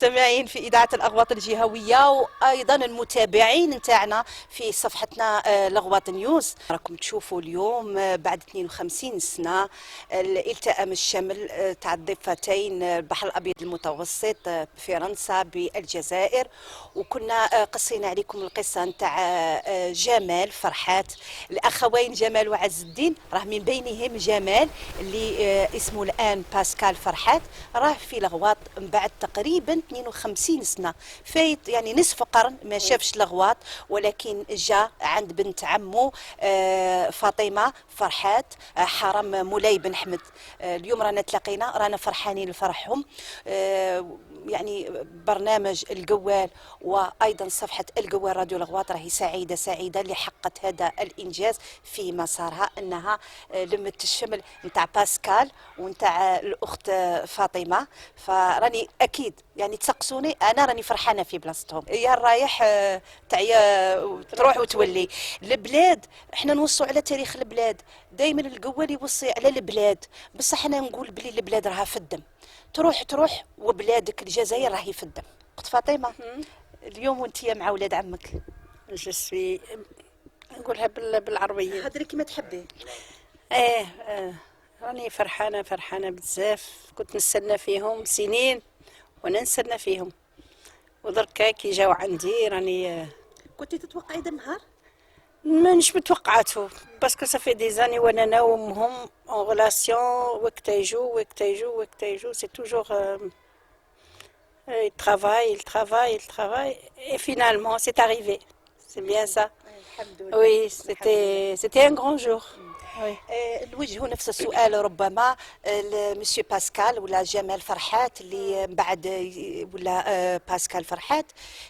مستمعين في إذاعة الأغواط الجهوية وأيضا المتابعين نتاعنا في صفحتنا الأغواط نيوز. راكم تشوفوا اليوم بعد 52 سنة التئام الشمل تاع الضفتين البحر الأبيض المتوسط بفرنسا بالجزائر، وكنا قصينا عليكم القصة نتاع جمال فرحات الأخوين جمال وعز الدين. راه من بينهم جمال اللي اسمه الآن باسكال فرحات، راه في الأغواط من بعد تقريبا 52 سنة، فايت يعني نصف قرن ما شافش الغواط، ولكن جاء عند بنت عمه فاطمة فرحات حرم مولاي بن حمد. اليوم رانا تلاقينا، رانا فرحانين لفرحهم. يعني برنامج الجوال وايضا صفحه الجوال راديو الغواط راهي سعيده سعيده اللي حققت هذا الانجاز في مسارها، انها لمت الشمل نتاع باسكال ونتاع الاخت فاطمه. فراني اكيد يعني تسقسوني انا راني فرحانه في بلاصتهم. يا الرايح تعيا تروح وتولي البلاد. احنا نوصوا على تاريخ البلاد، دائما الجوال يوصي على البلاد، بصح انا نقول بلي البلاد راها في الدم، تروح وبلادك الجزائر راهي في الدم. اخت فاطمه اليوم وانت مع ولاد عمك، جو سوي نقولها بالعربيه. هضري كيما تحبي. راني فرحانه بزاف، كنت نستنى فيهم سنين وانا نستنى فيهم، ودركا كي جاو عندي راني كنتي تتوقعي هذا النهار؟ مانيش متوقعاتو، باسكو صافي دي زاني وانا انا وامهم اون ريلاسيون، وقت يجو سي توجور il travaille et finalement c'est arrivé. C'est bien ça. Oui, c'était un grand jour. Oui. نوجهوا نفس السؤال ربما لمسيو باسكال ولا جمال فرحات اللي بعد ولا باسكال فرحات.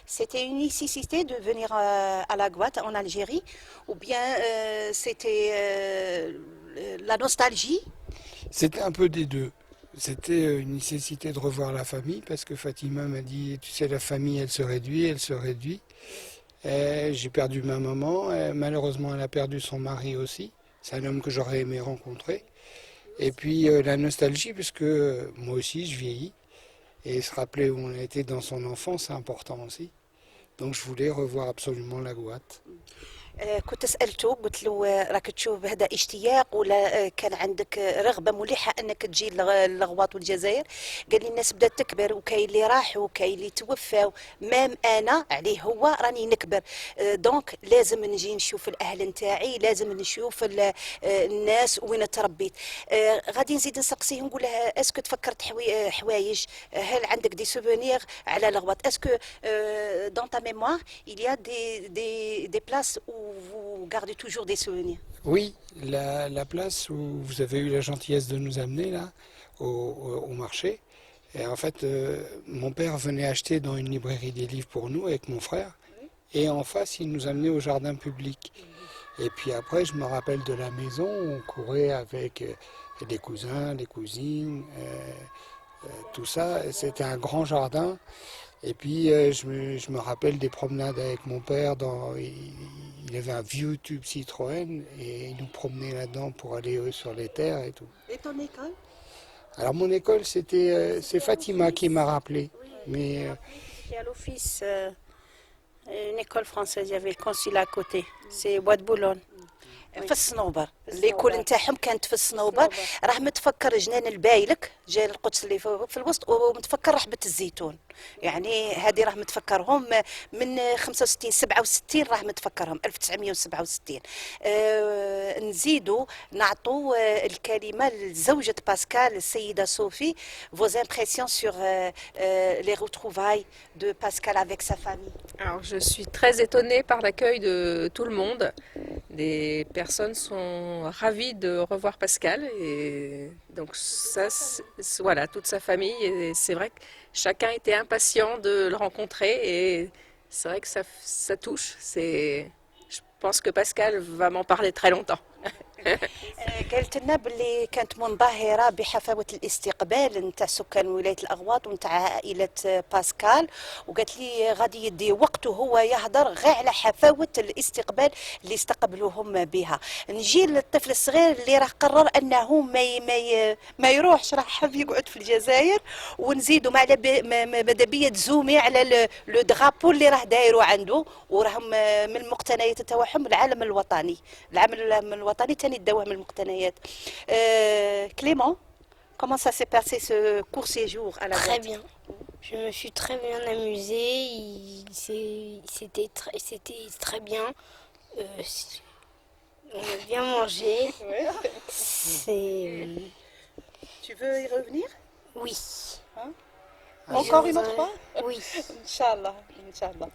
C'était une nécessité de venir à la Guadeloupe en Algérie ou bien c'était la nostalgie? C'était un peu des deux. C'était une nécessité de revoir la famille parce que Fatima m'a dit, tu sais, la famille, elle se réduit. J'ai perdu ma maman, malheureusement elle a perdu son mari aussi. C'est un homme que j'aurais aimé rencontrer. Et puis la nostalgie, puisque moi aussi je vieillis. Et se rappeler où on a été dans son enfance, c'est important aussi. Donc je voulais revoir absolument la Guadeloupe. كنت سألته قلت له راك تشوف بهذا اشتياق ولا كان عندك رغبة ملحة أنك تجي للغواط والجزائر؟ قال لي الناس بدأت تكبر، وكاين اللي راحوا وكاين اللي توفاو، مام أنا عليه هو راني نكبر، دونك لازم نجي نشوف الأهل نتاعي، لازم نشوف الناس وين تربيت. غادي نزيد نسقسيه نقول لها اسكو تفكرت حوايج، هل عندك دي سوفونير على الغواط؟ اسكو دون تا ميموار il y a des places où vous gardez toujours des souvenirs? Oui, la place où vous avez eu la gentillesse de nous amener là, au marché. Et en fait, mon père venait acheter dans une librairie des livres pour nous avec mon frère. Et en face, il nous amenait au jardin public. Et puis après, je me rappelle de la maison où on courait avec les cousins, les cousines, tout ça. C'était un grand jardin. Et puis je me rappelle des promenades avec mon père. Il avait un vieux tube Citroën et il nous promenait là-dedans pour aller sur les terres et tout. Et ton école? Alors mon école, c'est Fatima qui m'a rappelé. Mais Il y a l'office, une école française, il y avait le consulat à côté. C'est Bois de Boulogne. في الصنوبر ليكول نتاعهم كانت في الصنوبر. راه متفكر جنان البايلك جاي القدس اللي في الوسط، ومتفكر رحبة الزيتون، يعني هذه راه متفكرهم من 65 67 راه متفكرهم 1967. نزيدوا نعطوا الكلمة لزوجة باسكال السيدة صوفي. Vos impressions sur les retrouvailles de Pascal avec sa famille? Alors, je suis très étonnée par l'accueil de tout le monde. Les personnes sont ravies de revoir Pascal et donc ça, voilà, toute sa famille. Et c'est vrai que chacun était impatient de le rencontrer et c'est vrai que ça touche. Je pense que Pascal va m'en parler très longtemps. قالت لنا باللي كانت منبهرة بحفاوة الاستقبال نتاع سكان ولاية الأغواط ونتاع عائلة باسكال، وقالت لي غادي يدي وقته هو يهضر غير على حفاوة الاستقبال اللي استقبلوهم بها. نجي للطفل الصغير اللي راه قرر أنه ما يروحش، راه حاب يقعد في الجزائر، ونزيدوا ماذا بيا تزومي على لو درابو اللي راه دايرو عنده، وراهم من المقتنيات تاعهم العالم الوطني. العالم الوطني تاني داوه من المقتنيات. Clément, comment ça s'est passé ce court séjour à la Très boîte? bien. Je me suis très bien amusée. C'était très bien. On a bien mangé. C'est... Tu veux y revenir? Oui. Encore une autre fois? Oui. ان شاء الله ان شاء الله.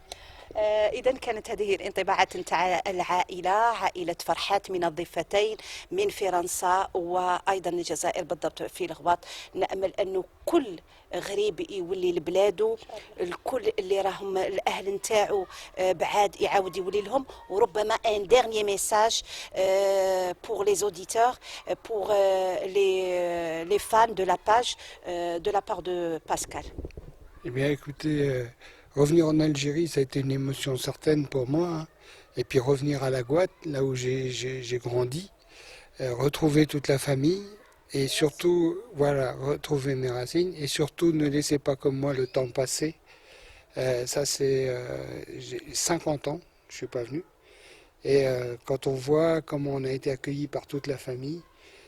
إذا كانت هذه الانطباعات نتاع العائلة، عائلة فرحات من الضفتين من فرنسا وأيضا الجزائر بالضبط في الغواط. نأمل أنه كل غريب يولي لبلادو، الكل اللي راهم الأهل نتاعو بعاد يعاود يولي لهم. وربما ان ديرني ميساج pour les auditeurs, pour les fans de la page, de la part de Pascal. Eh bien, écoutez, revenir en Algérie, ça a été une émotion certaine pour moi, hein. Et puis revenir à la Guadeloupe, là où j'ai grandi, retrouver toute la famille, et surtout, voilà, retrouver mes racines, et surtout ne laissez pas comme moi le temps passer. Ça, c'est... j'ai 50 ans, je ne suis pas venu. Et quand on voit comment on a été accueillis par toute la famille,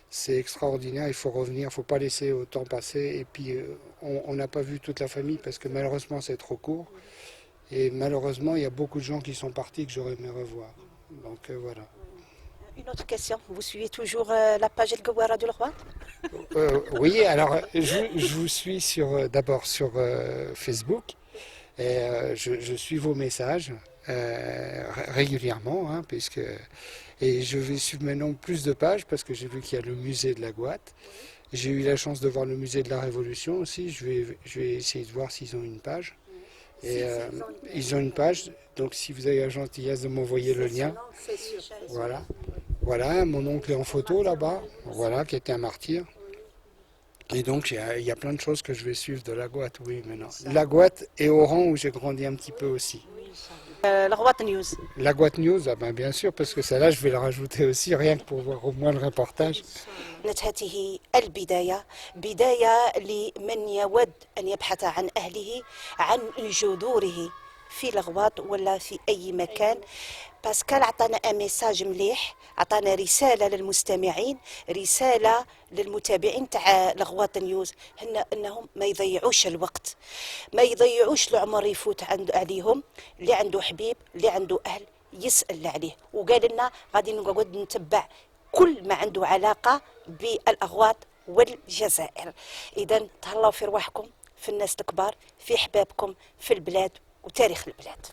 c'est extraordinaire, il faut revenir, il ne faut pas laisser autant passer. Et puis on n'a pas vu toute la famille parce que malheureusement c'est trop court. Et malheureusement il y a beaucoup de gens qui sont partis que j'aurais aimé revoir. Donc voilà. Une autre question, vous suivez toujours la page El Gawara de Roi? Oui, alors je vous suis d'abord sur Facebook et je suis vos messages régulièrement, hein, puisque... Et je vais suivre maintenant plus de pages parce que j'ai vu qu'il y a le musée de la Guadeloupe. J'ai eu la chance de voir le musée de la Révolution aussi. Je vais essayer de voir s'ils ont une page. Et ils ont une page. Donc si vous avez la gentillesse de m'envoyer le lien. Voilà. Voilà, mon oncle est en photo là-bas. Voilà, qui était un martyr. Et donc il y a plein de choses que je vais suivre de la Guadeloupe, oui, maintenant. La Guadeloupe et Oran où j'ai grandi un petit peu aussi. الغواط نيوز. La Guadeloupe News, ah ben bien sûr, parce que celle-là, je vais la rajouter aussi, rien que pour voir au moins le reportage. كانت هذه البداية، بداية لمن يود أن يبحث عن أهله، عن جذوره في الغواط ولا في أي مكان. باسكال عطانا ميساج مليح، عطانا رسالة للمستمعين، رسالة للمتابعين تاع الغواط نيوز، انهم ما يضيعوش الوقت، ما يضيعوش العمر يفوت عليهم. اللي عنده حبيب، اللي عنده أهل، يسأل عليه. وقال لنا غادي نقعد نتبع كل ما عنده علاقة بالأغواط والجزائر. إذا تهلاو في رواحكم، في الناس الكبار، في حبابكم، في البلاد وتاريخ البلاد.